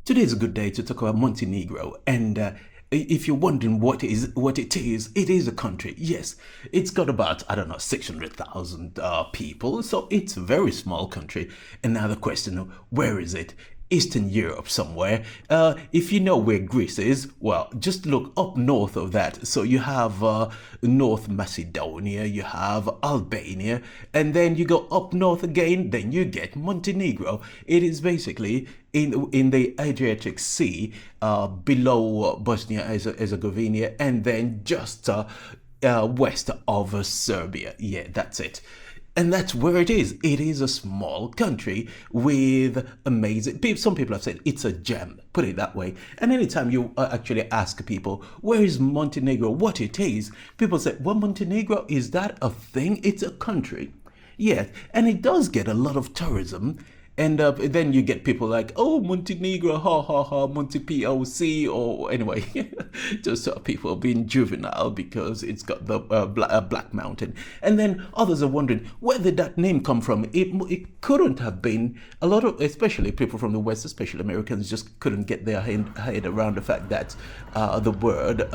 Today is a good day to talk about Montenegro, and if you're wondering it is a country. Yes, it's got about, I don't know, 600,000 people, so it's a very small country. And now the question, where is it? Eastern Europe somewhere. If you know where Greece is, well, just look up north of that. So you have North Macedonia, you have Albania, and then you go up north again, then you get Montenegro. It is basically in the Adriatic Sea, below Bosnia Herzegovina, and then just west of Serbia. Yeah, that's it. And that's where it is. It is a small country with amazing. Some people have said it's a gem, put it that way. And anytime you actually ask people, where is Montenegro, what it is, people say, well, Montenegro, is that a thing? It's a country. Yes, and it does get a lot of tourism. And then you get people like, oh, Montenegro, ha ha ha, Monte POC, or anyway, just people being juvenile because it's got the Black Mountain. And then others are wondering, where did that name come from? It couldn't have been. A lot of, especially people from the West, especially Americans, just couldn't get their head around the fact that the word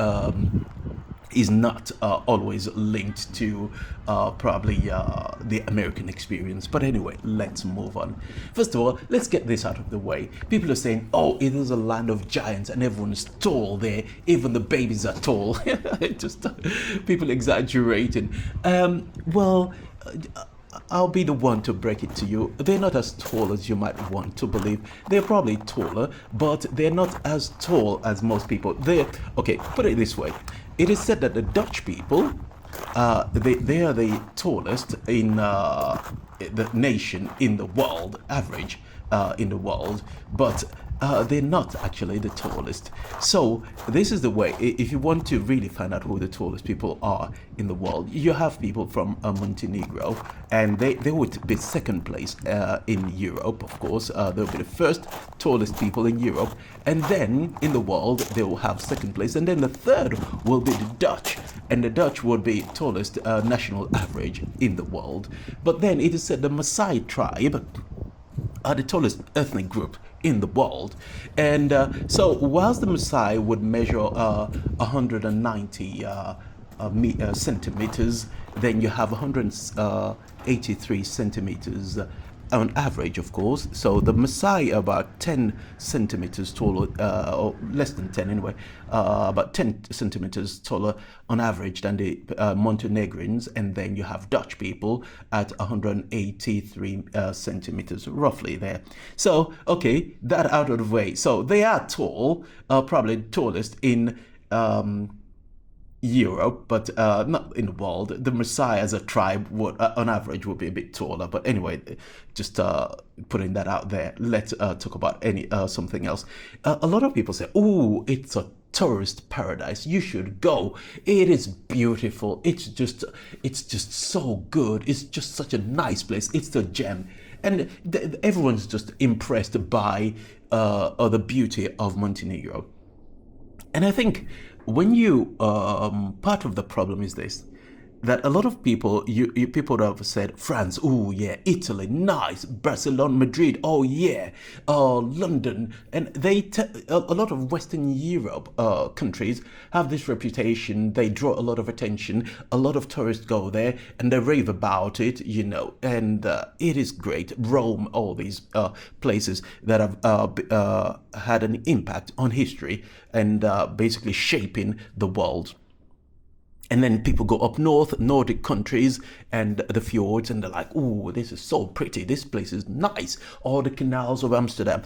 is not always linked to probably the American experience. But anyway, let's move on. First of all, let's get this out of the way. People are saying, oh, it is a land of giants and everyone's tall there. Even the babies are tall. Just people exaggerating. Well, I'll be the one to break it to you. They're not as tall as you might want to believe. They're probably taller, but they're not as tall as most people. Okay, put it this way. It is said that the Dutch people, they are the tallest in the nation in the world, average in the world, but they're not actually the tallest. So this is the way. If you want to really find out who the tallest people are in the world, you have people from Montenegro, and they would be second place in Europe, of course. They'll be the first tallest people in Europe, and then in the world they will have second place, and then the third will be the Dutch, and the Dutch would be tallest national average in the world. But then it is said the Maasai tribe are the tallest ethnic group in the world. And so whilst the Maasai would measure 190 centimeters, then you have 183 centimeters on average, of course. So the Maasai are about 10 centimeters taller, or less than 10 anyway, about 10 centimeters taller on average than the Montenegrins. And then you have Dutch people at 183 centimeters, roughly there. So, okay, that out of the way. So they are tall, probably tallest in Europe, but not in the world. The Maasai as a tribe would, on average, would be a bit taller. But anyway, just putting that out there. Let's talk about something else. A lot of people say, "Oh, it's a tourist paradise. You should go. It is beautiful. It's just so good. It's just such a nice place. It's the gem." And everyone's just impressed by the beauty of Montenegro. And I think when you part of the problem is this, that a lot of people, people have said France, oh yeah, Italy, nice, Barcelona, Madrid, oh yeah, London, and a lot of Western Europe countries have this reputation. They draw a lot of attention. A lot of tourists go there and they rave about it, and it is great. Rome, all these places that have had an impact on history and basically shaping the world. And then people go up north, Nordic countries, and the fjords, and they're like, "Oh, this is so pretty. This place is nice." Or the canals of Amsterdam.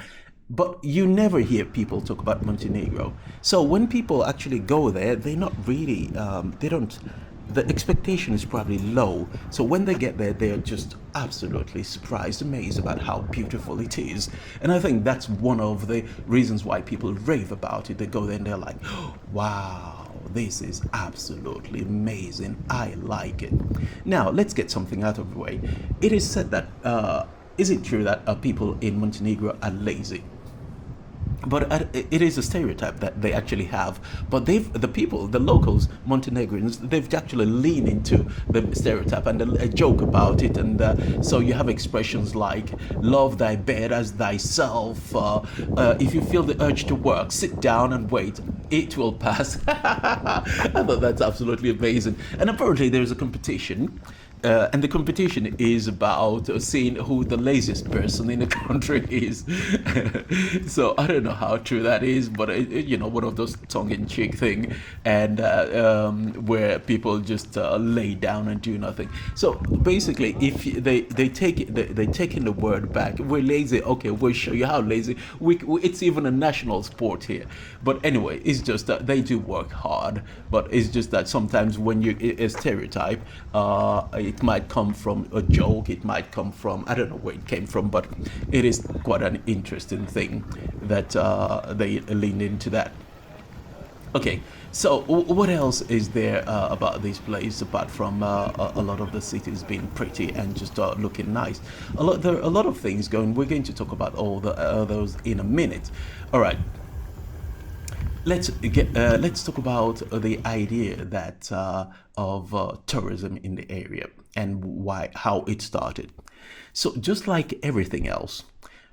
But you never hear people talk about Montenegro. So when people actually go there, they're not really, they don't, the expectation is probably low. So when they get there, they're just absolutely surprised, amazed about how beautiful it is. And I think that's one of the reasons why people rave about it. They go there and they're like, oh, wow. This is absolutely amazing. I like it. Now, let's get something out of the way. It is said that, is it true that people in Montenegro are lazy? but it is a stereotype that they actually have. But the people, the locals, Montenegrins, they've actually leaned into the stereotype and a joke about it. And so you have expressions like "love thy bed as thyself." If you feel the urge to work, sit down and wait. It will pass. I thought that's absolutely amazing. And apparently there is a competition, and the competition is about seeing who the laziest person in the country is. So I don't know how true that is, but one of those tongue-in-cheek thing, and where people just lay down and do nothing. So basically, if they take in the word back, we're lazy. Okay, we'll show you how lazy. It's even a national sport here. But anyway, it's just that they do work hard. But it's just that sometimes when you a stereotype, it might come from a joke, it might come from, I don't know where it came from, but it is quite an interesting thing that they leaned into that. Okay, so what else is there about this place apart from a lot of the cities being pretty and just looking nice? There are a lot of things going. We're going to talk about all those in a minute. All right, let's talk about the idea that of tourism in the area and how it started. So just like everything else,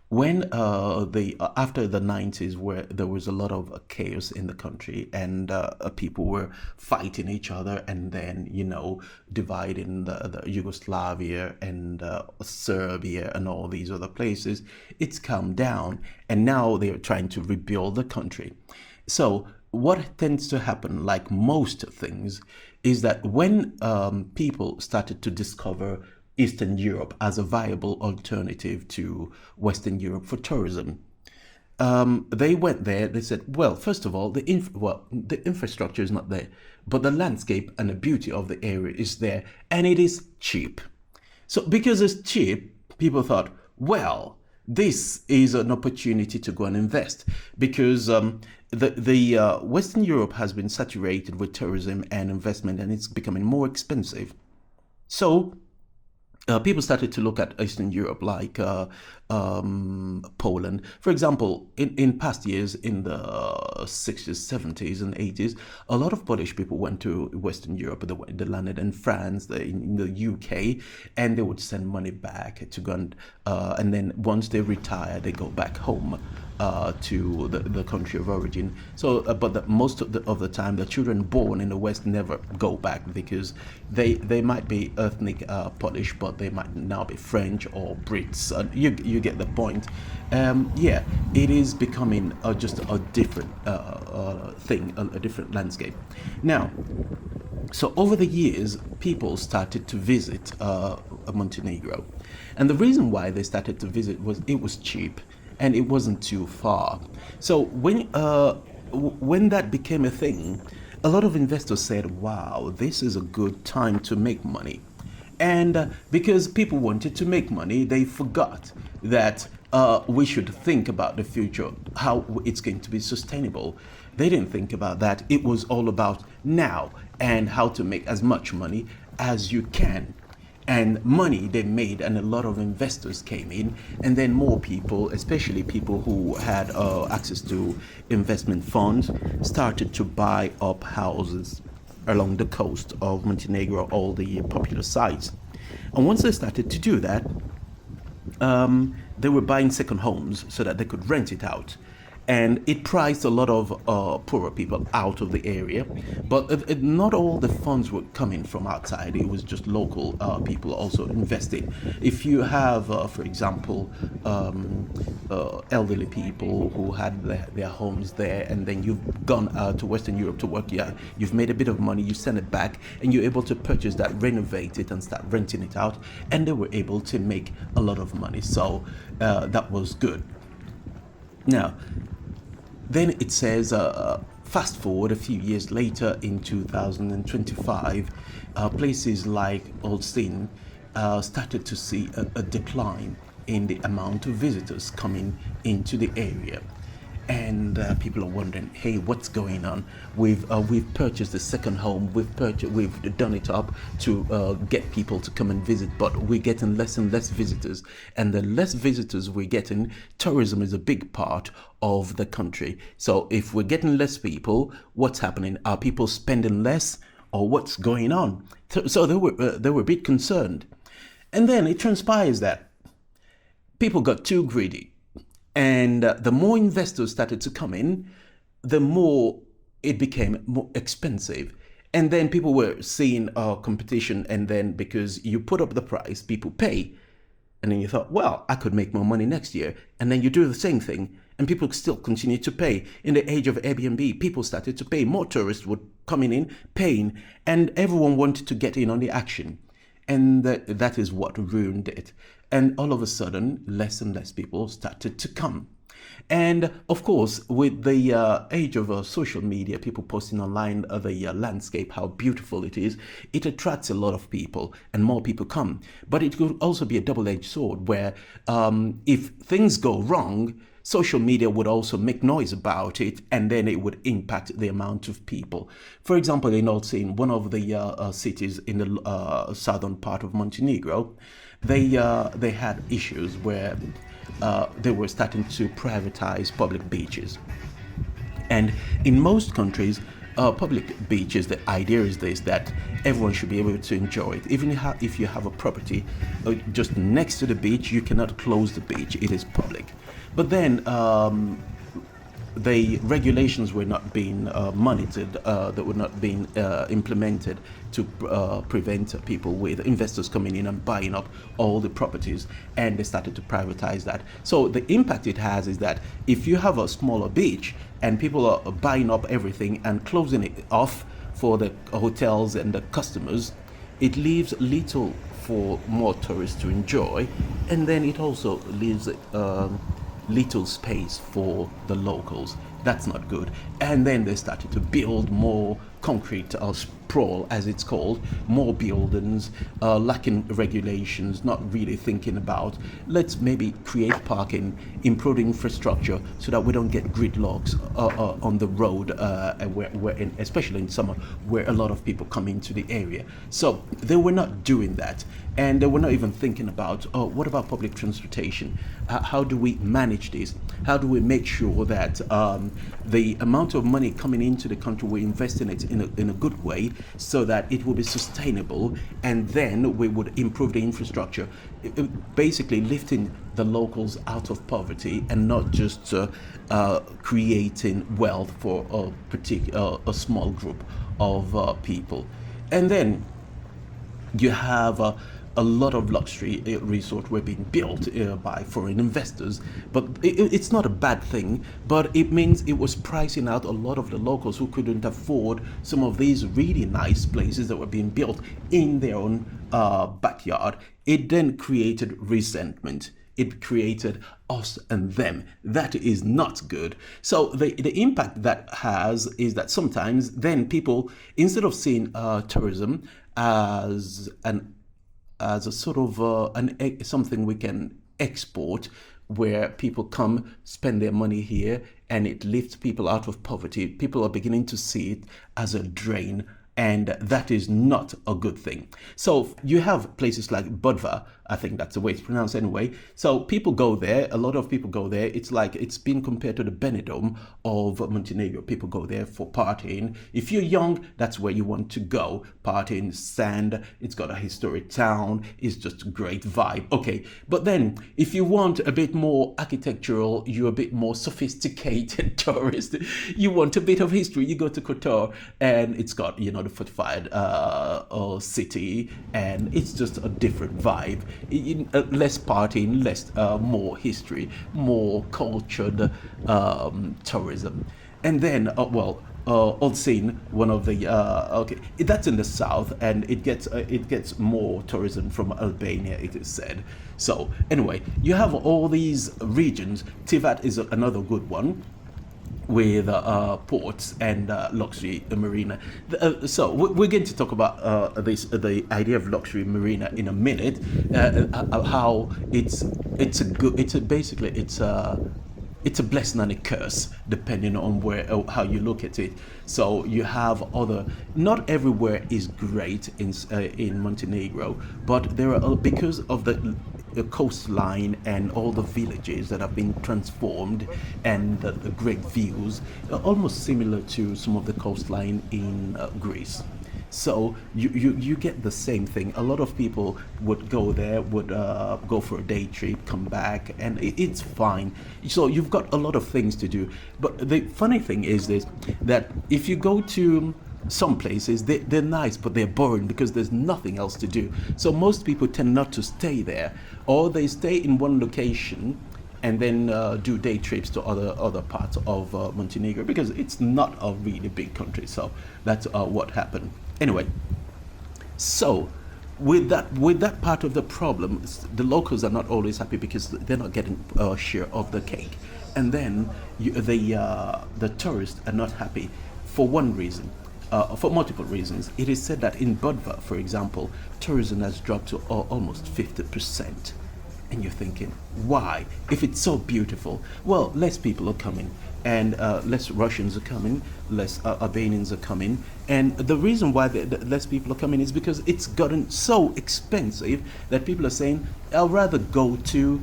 when the after the 90s, where there was a lot of chaos in the country, and people were fighting each other, and then dividing the Yugoslavia and Serbia and all these other places, it's calmed down, and now they're trying to rebuild the country. So what tends to happen, like most things, is that when people started to discover Eastern Europe as a viable alternative to Western Europe for tourism, they went there. They said, well, first of all, the infrastructure is not there, but the landscape and the beauty of the area is there, and it is cheap. So because it's cheap, people thought, well, this is an opportunity to go and invest, because the Western Europe has been saturated with tourism and investment, and it's becoming more expensive. So people started to look at Eastern Europe, like Poland. For example, in past years, in the 60s, 70s, and 80s, a lot of Polish people went to Western Europe. They landed in France, in the UK, and they would send money back to go and then once they retire, they go back home to the country of origin. So, but most of the time, the children born in the West never go back, because they might be ethnic Polish, but they might now be French or Brits. You get the point. Yeah, it is becoming just a different thing, a different landscape. Now, so over the years, people started to visit Montenegro, and the reason why they started to visit was it was cheap and it wasn't too far. So when that became a thing, a lot of investors said, "Wow, this is a good time to make money." And because people wanted to make money, they forgot that we should think about the future, how it's going to be sustainable. They didn't think about that. It was all about now and how to make as much money as you can. And money they made, and a lot of investors came in, and then more people, especially people who had access to investment funds, started to buy up houses along the coast of Montenegro, all the popular sites. And once they started to do that, they were buying second homes so that they could rent it out. And it priced a lot of poorer people out of the area, but not all the funds were coming from outside. It was just local people also investing. If you have, for example, elderly people who had their homes there, and then you've gone to Western Europe to work, yeah, you've made a bit of money, you send it back, and you're able to purchase that, renovate it, and start renting it out, and they were able to make a lot of money. So that was good. Now, then it says, fast forward a few years later, in 2025, places like Ulcinj started to see a decline in the amount of visitors coming into the area. and people are wondering, hey, what's going on? We've purchased the second home. We've done it up to get people to come and visit, but we're getting less and less visitors. And the less visitors we're getting, tourism is a big part of the country. So if we're getting less people, what's happening? Are people spending less, or what's going on? So they were a bit concerned, and then it transpires that people got too greedy, and the more investors started to come in, the more it became more expensive. And then people were seeing competition, and then because you put up the price, people pay. And then you thought, well, I could make more money next year. And then you do the same thing, and people still continue to pay. In the age of Airbnb, people started to pay. More tourists were coming in, paying, and everyone wanted to get in on the action. And that is what ruined it. And all of a sudden, less and less people started to come. And of course, with the age of social media, people posting online the landscape, how beautiful it is, it attracts a lot of people, and more people come. But it could also be a double-edged sword where if things go wrong, social media would also make noise about it, and then it would impact the amount of people. For example, in Ulcinj, one of the cities in the southern part of Montenegro, they had issues where they were starting to privatize public beaches. And in most countries, public beaches, the idea is this, that everyone should be able to enjoy it. Even if you have a property just next to the beach, you cannot close the beach. It is public. But then the regulations were not being monitored, that were not being implemented to prevent people with investors coming in and buying up all the properties, and they started to privatize that. So the impact it has is that if you have a smaller beach and people are buying up everything and closing it off for the hotels and the customers, it leaves little for more tourists to enjoy, and then it also leaves little space for the locals. That's not good. And then they started to build more concrete sprawl, as it's called, more buildings, lacking regulations, not really thinking about, let's maybe create parking, improve infrastructure so that we don't get gridlocks on the road, especially in summer, where a lot of people come into the area. So they were not doing that. And they were not even thinking about, what about public transportation? How do we manage this? How do we make sure that the amount of money coming into the country, we invest in it in a good way so that it will be sustainable, and then we would improve the infrastructure, basically lifting the locals out of poverty and not just creating wealth for a small group of people. And then you have a lot of luxury resorts were being built by foreign investors, but it's not a bad thing, but it means it was pricing out a lot of the locals who couldn't afford some of these really nice places that were being built in their own backyard. It then created resentment. It created us and them. That is not good. So the impact that has is that sometimes then people, instead of seeing tourism as a sort of something we can export, where people come, spend their money here, and it lifts people out of poverty, people are beginning to see it as a drain, and that is not a good thing. So you have places like Budva, I think that's the way it's pronounced anyway. So people go there, a lot of people go there. It's like, it's been compared to the Benidorm of Montenegro. People go there for partying. If you're young, that's where you want to go. Partying, sand, it's got a historic town, it's just a great vibe. Okay, but then if you want a bit more architectural, you're a bit more sophisticated tourist, you want a bit of history, you go to Kotor, and it's got, the fortified city, and it's just a different vibe. Less partying, less more history, more cultured tourism. And then Ulcinj, one of the that's in the south, and it gets more tourism from Albania, it is said. So anyway, you have all these regions. Tivat is another good one, with ports and luxury marina. So we're going to talk about the idea of luxury marina in a minute. How it's it's a blessing and a curse depending on where how you look at it. So you have other. Not everywhere is great in Montenegro, but there are, because of the coastline and all the villages that have been transformed, and the great views, almost similar to some of the coastline in Greece. So you get the same thing. A lot of people would go there, would go for a day trip, come back, and it's fine. So you've got a lot of things to do. But the funny thing is this, that if you go to some places, they're nice, but they're boring because there's nothing else to do. So most people tend not to stay there, or they stay in one location and then do day trips to other parts of Montenegro, because it's not a really big country. So that's what happened. Anyway, so with that part of the problem, the locals are not always happy because they're not getting a share of the cake, and then the tourists are not happy for one reason. For multiple reasons. It is said that in Budva, for example, tourism has dropped to almost 50%. And you're thinking, why? If it's so beautiful, well, less people are coming, and less Russians are coming, less Albanians are coming, and the reason why the less people are coming is because it's gotten so expensive that people are saying, I'll rather go to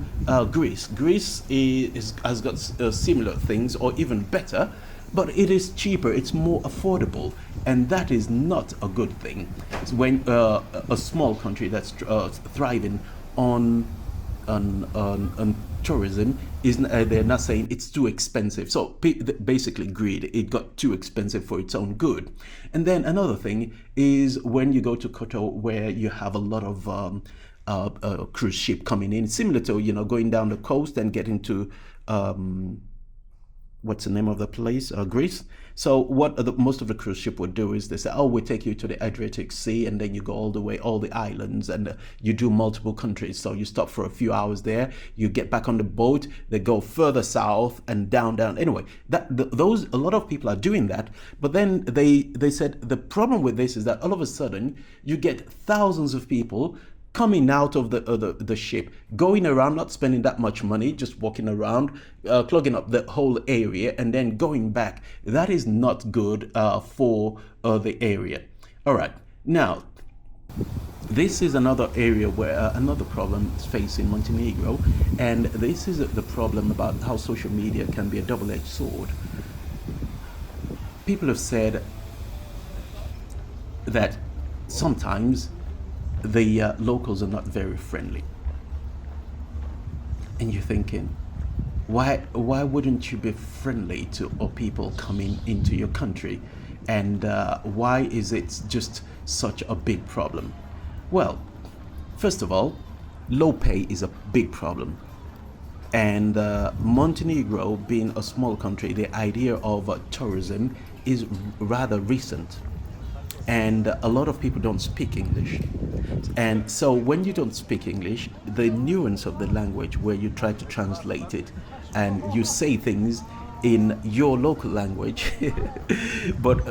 Greece. Greece has got similar things, or even better, but it is cheaper, it's more affordable, and that is not a good thing. When a small country that's thriving on tourism is, they're not saying it's too expensive. So basically greed, it got too expensive for its own good. And then another thing is when you go to Kotor, where you have a lot of cruise ship coming in, similar to, going down the coast and getting to what's the name of the place? Greece. So what most of the cruise ship would do is they say, oh, we take you to the Adriatic Sea, and then you go all the way, all the islands, and you do multiple countries. So you stop for a few hours there, you get back on the boat, they go further south and down. Anyway, those, a lot of people are doing that. But then they said the problem with this is that all of a sudden you get thousands of people coming out of the ship, going around, not spending that much money, just walking around, clogging up the whole area, and then going back. That is not good for the area. All right, now this is another area where another problem is facing Montenegro, and this is the problem about how social media can be a double-edged sword. People have said that sometimes the locals are not very friendly, and you're thinking, why wouldn't you be friendly to people coming into your country, and why is it just such a big problem? Well, first of all, low pay is a big problem, and Montenegro being a small country, the idea of tourism is rather recent. And a lot of people don't speak English. And so when you don't speak English, the nuance of the language, where you try to translate it and you say things in your local language, but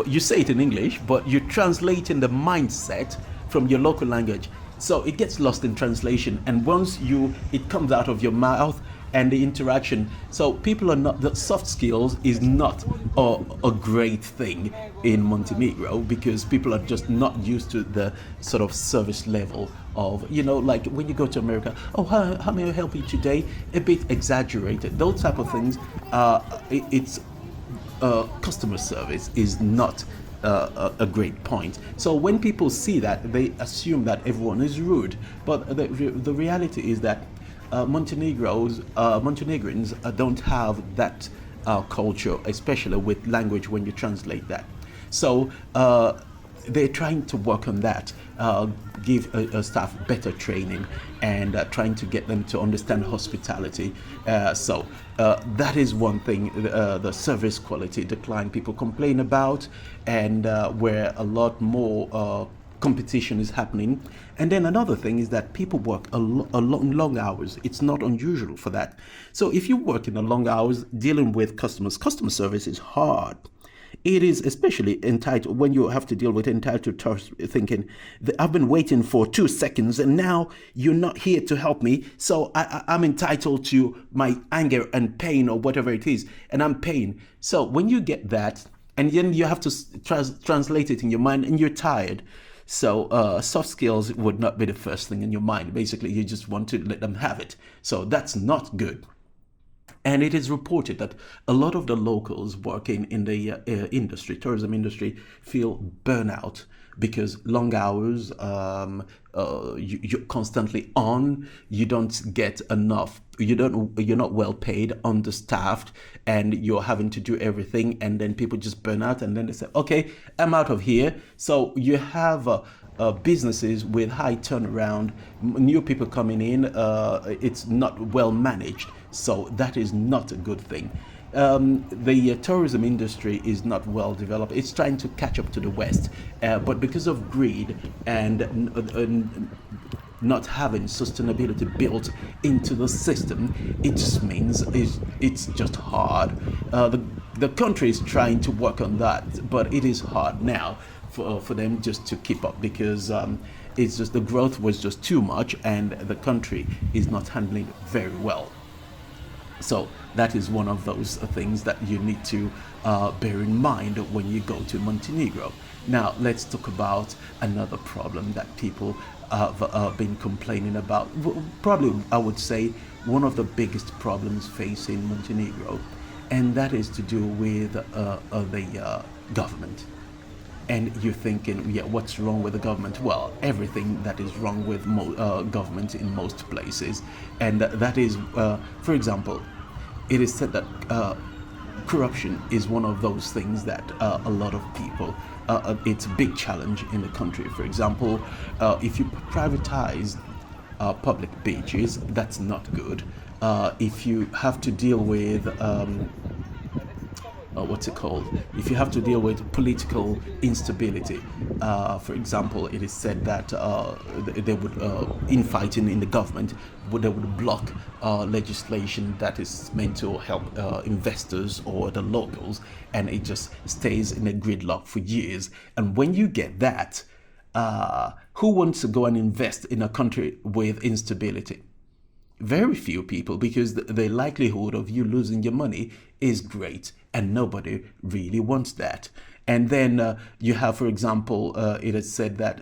you say it in English, but you translate in the mindset from your local language. So it gets lost in translation, and once it comes out of your mouth and the interaction. So people are not, the soft skills is not a great thing in Montenegro, because people are just not used to the sort of service level of, like when you go to America, oh, how may I help you today? A bit exaggerated. Those type of things, it's customer service is not a great point. So when people see that, they assume that everyone is rude. But the reality is that Montenegrins don't have that culture, especially with language when you translate that. So they're trying to work on that, give staff better training, and trying to get them to understand hospitality. So that is one thing, the service quality decline people complain about, and where a lot more competition is happening. And then another thing is that people work long hours. It's not unusual for that. So if you work in a long hours dealing with customers, customer service is hard. it is especially entitled when you have to deal with entitled tourists thinking, I've been waiting for 2 seconds and now you're not here to help me. So I'm entitled to my anger and pain or whatever it is. And I'm paying. So when you get that, and then you have to translate it in your mind and you're tired. So soft skills would not be the first thing in your mind. Basically, you just want to let them have it. So that's not good. And it is reported that a lot of the locals working in the tourism industry, feel burnout because long hours, you're constantly on, you don't get enough, you're not well paid, understaffed, and you're having to do everything, and then people just burn out, and then they say, okay, I'm out of here. So you have businesses with high turnaround, new people coming in, it's not well managed. So that is not a good thing. The tourism industry is not well developed. It's trying to catch up to the West, but because of greed and not having sustainability built into the system, it just means it's just hard. The country is trying to work on that, but it is hard now for them just to keep up because it's just the growth was just too much and the country is not handling it very well. So that is one of those things that you need to bear in mind when you go to Montenegro. Now let's talk about another problem that people have been complaining about. Probably, I would say, one of the biggest problems facing Montenegro, and that is to do with the government. And you're thinking, yeah, what's wrong with the government? Well, everything that is wrong with government in most places. And that is, for example, it is said that corruption is one of those things that a lot of people, it's a big challenge in the country. For example, if you privatize public beaches, that's not good. If you have to deal with what's it called? If you have to deal with political instability, for example, it is said that they would, infighting in the government, they would block legislation that is meant to help investors or the locals, and it just stays in a gridlock for years. And when you get that, who wants to go and invest in a country with instability? Very few people, because the likelihood of you losing your money is great, and nobody really wants that. And then you have, for example, it is said that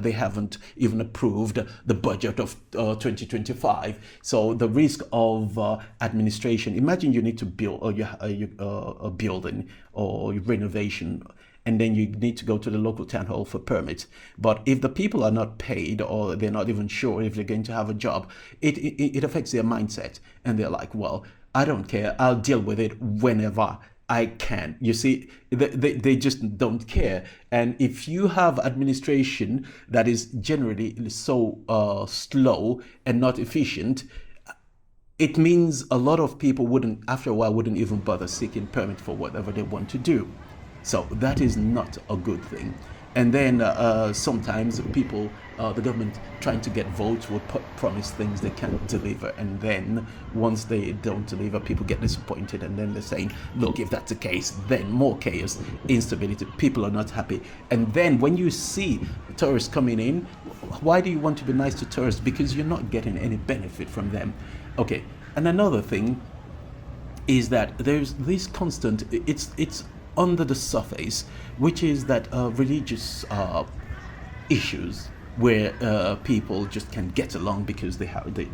they haven't even approved the budget of 2025. So the risk of administration. Imagine you need to build a building or renovation, and then you need to go to the local town hall for permits. But if the people are not paid or they're not even sure if they're going to have a job, it affects their mindset. And they're like, well, I don't care. I'll deal with it whenever I can. You see, they just don't care. And if you have administration that is generally so slow and not efficient, it means a lot of people after a while, wouldn't even bother seeking permit for whatever they want to do. So that is not a good thing. And then sometimes people, the government trying to get votes will promise things they can't deliver. And then once they don't deliver, people get disappointed. And then they're saying, look, if that's the case, then more chaos, instability, people are not happy. And then when you see tourists coming in, why do you want to be nice to tourists? Because you're not getting any benefit from them. Okay, and another thing is that there's this constant, it's under the surface, which is that religious issues where people just can get along because they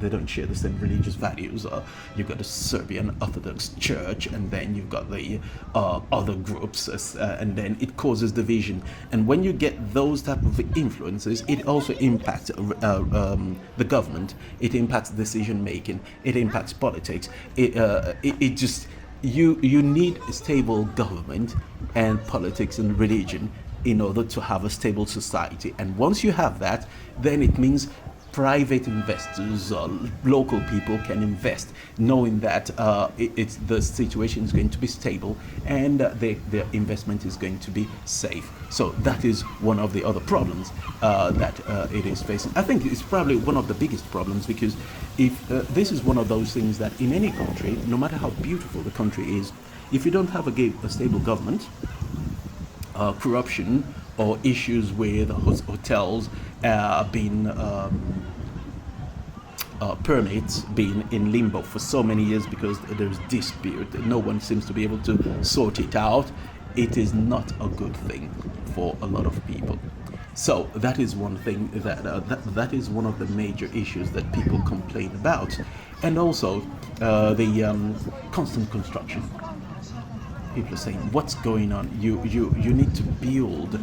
don't share the same religious values. You've got the Serbian Orthodox Church, and then you've got the other groups, and then it causes division. And when you get those type of influences, it also impacts the government. It impacts decision making. It impacts politics. It just you need a stable government and politics and religion in order to have a stable society. And once you have that, then it means private investors, local people can invest, knowing that the situation is going to be stable and their investment is going to be safe. So that is one of the other problems that it is facing. I think it's probably one of the biggest problems, because if this is one of those things that in any country, no matter how beautiful the country is, if you don't have a stable government, corruption or issues with hotels being permits being in limbo for so many years because there's dispute, no one seems to be able to sort it out, it is not a good thing for a lot of people. So that is one thing that is one of the major issues that people complain about. And also the constant construction. People are saying, what's going on? You need to build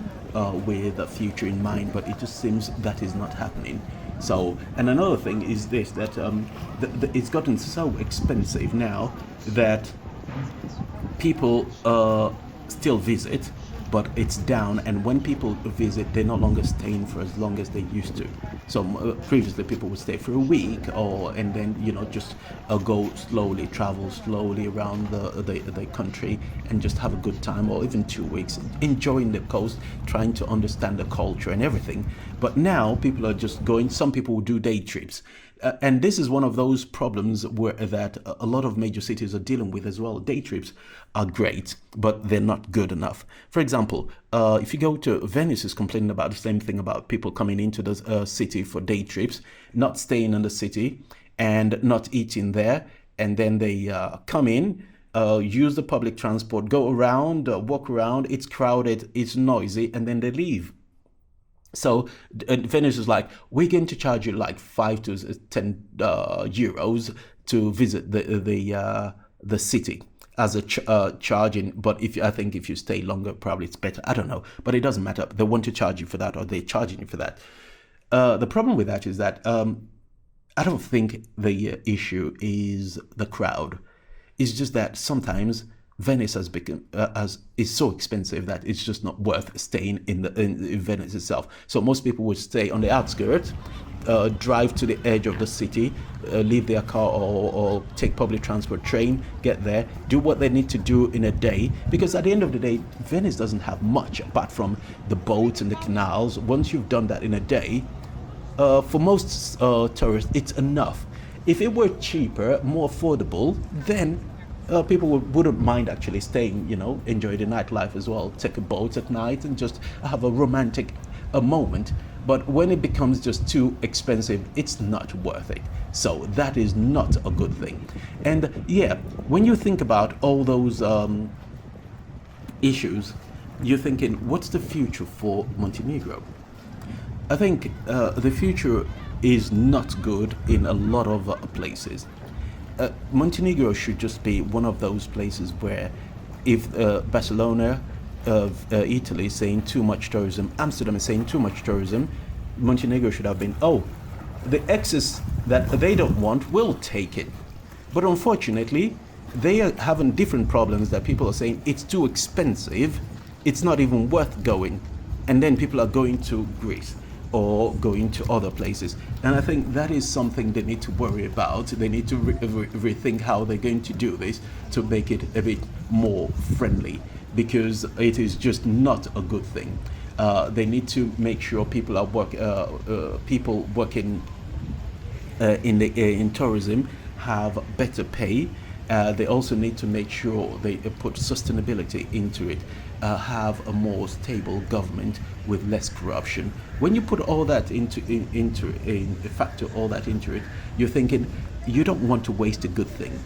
with a future in mind, but it just seems that is not happening. So, and another thing is this, that it's gotten so expensive now that people still visit, but it's down, and when people visit, they're no longer staying for as long as they used to. So previously people would stay for a week, and then just go slowly, travel slowly around the country and just have a good time, or even 2 weeks, enjoying the coast, trying to understand the culture and everything. But now people are just going. Some people will do day trips. And this is one of those problems that a lot of major cities are dealing with as well. Day trips are great, but they're not good enough. For example, if you go to Venice, is complaining about the same thing about people coming into the city for day trips, not staying in the city and not eating there. And then they come in, use the public transport, go around, walk around. It's crowded, it's noisy, and then they leave. So Venice is like, we're going to charge you like 5 to 10 euros to visit the city as a charging. But I think if you stay longer, probably it's better. I don't know, but it doesn't matter. They want to charge you for that, or they're charging you for that. The problem with that is that I don't think the issue is the crowd. It's just that sometimes Venice has become is so expensive that it's just not worth staying in Venice itself. So most people would stay on the outskirts, drive to the edge of the city, leave their car or take public transport, train, get there, do what they need to do in a day. Because at the end of the day, Venice doesn't have much apart from the boats and the canals. Once you've done that in a day, for most tourists, it's enough. If it were cheaper, more affordable, then people wouldn't mind actually staying, enjoy the nightlife as well, take a boat at night and just have a romantic moment. But when it becomes just too expensive, it's not worth it. So that is not a good thing. And yeah, when you think about all those issues, you're thinking, what's the future for Montenegro? I think the future is not good in a lot of places. Montenegro should just be one of those places where, if Barcelona of Italy is saying too much tourism, Amsterdam is saying too much tourism, Montenegro should have been, the excess that they don't want, we'll take it. But unfortunately, they are having different problems that people are saying it's too expensive, it's not even worth going. And then people are going to Greece or going to other places. And I think that is something they need to worry about. They need to rethink how they're going to do this to make it a bit more friendly, because it is just not a good thing. They need to make sure people are people working in tourism have better pay. They also need to make sure they put sustainability into it, have a more stable government with less corruption. When you put all that factor all that into it, you're thinking you don't want to waste a good thing.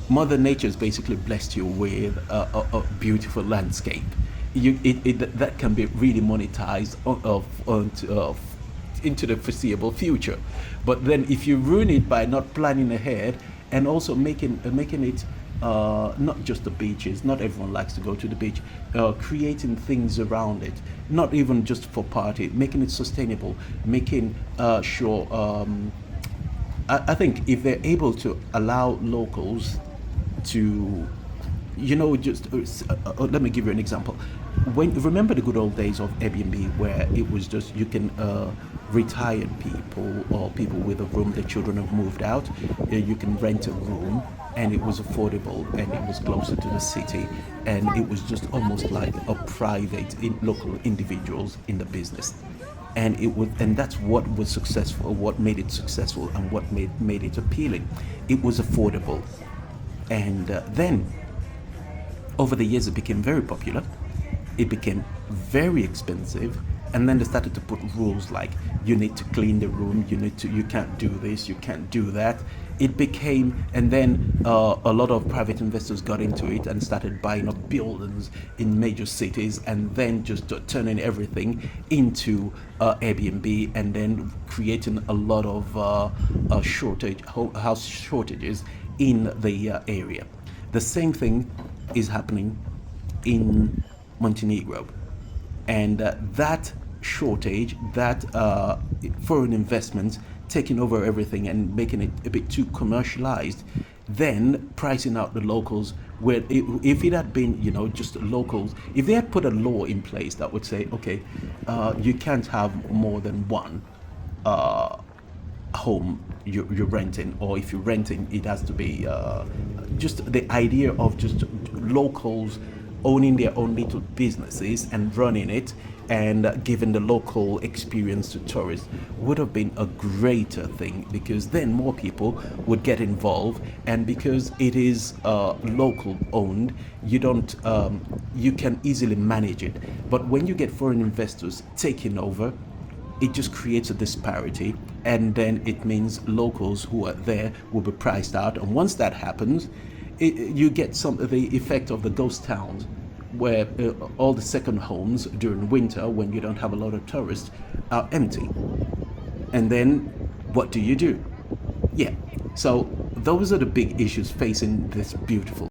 Mother Nature's basically blessed you with a beautiful landscape. That can be really monetized into the foreseeable future. But then if you ruin it by not planning ahead, and also making it not just the beaches, not everyone likes to go to the beach, creating things around it, not even just for party, making it sustainable, making sure, I think if they're able to allow locals to, let me give you an example. Remember the good old days of Airbnb, where it was just, you can retired people or people with a room, their children have moved out. You can rent a room, and it was affordable, and it was closer to the city, and it was just almost like a private local individuals in the business. And it was, and that's what was successful, what made it successful, and what made it appealing. It was affordable. And then over the years it became very popular, it became very expensive, and then they started to put rules like you need to clean the room, you can't do this, you can't do that. It became, and then a lot of private investors got into it and started buying up buildings in major cities, and then just turning everything into Airbnb, and then creating a lot of house shortages in the area. The same thing is happening in Montenegro, and that shortage, that foreign investments taking over everything and making it a bit too commercialized, then pricing out the locals. Where if it had been, just locals, if they had put a law in place that would say, okay, you can't have more than one home you're renting, or if you're renting, it has to be just the idea of just locals owning their own little businesses and running it, and giving the local experience to tourists would have been a greater thing, because then more people would get involved, and because it is local owned, you can easily manage it. But when you get foreign investors taking over, it just creates a disparity, and then it means locals who are there will be priced out. And once that happens, you get the effect of the ghost towns, where all the second homes during winter, when you don't have a lot of tourists, are empty. And then what do? Yeah, so those are the big issues facing this beautiful